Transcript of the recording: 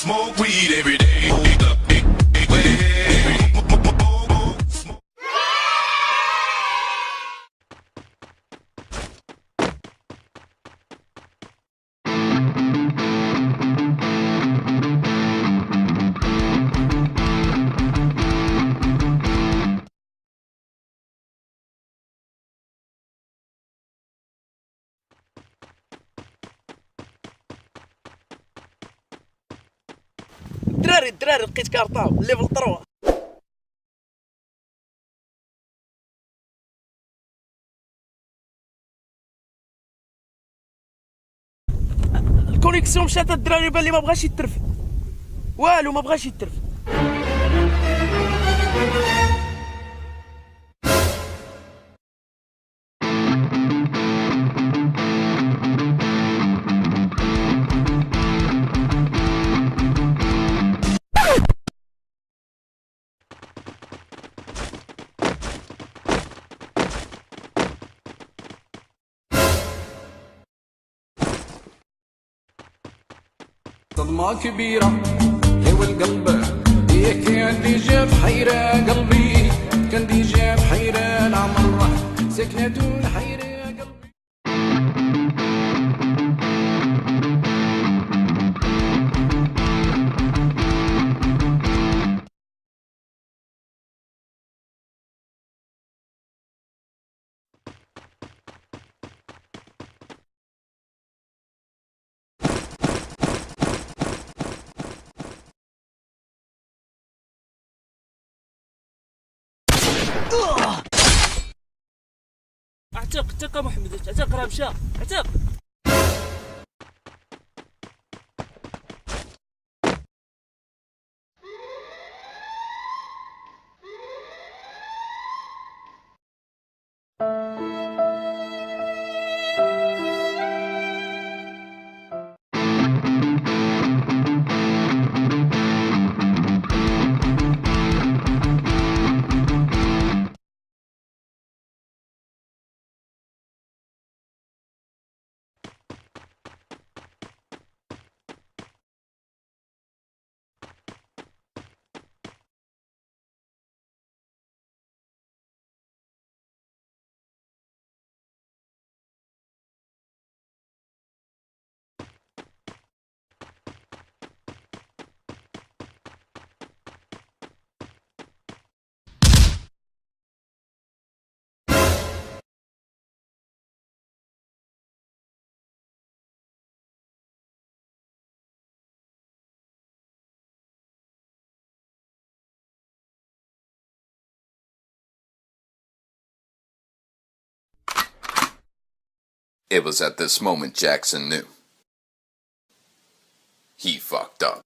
Smoke weed every day. الدراري لقيت كارطاب ليفل 3. الكونيكسيون مشات الدراري بان لي ما بغاش يترفد والو ما بغاش يترفد. صدمة كبيرة هو القلب كان دي جاب حيرة قلبي كان دي جاب حيرة العمر سكنة الحيرة قلبي. اعتق محمد، اعتق راه مشى، اعتق. It was at this moment Jackson knew. He fucked up.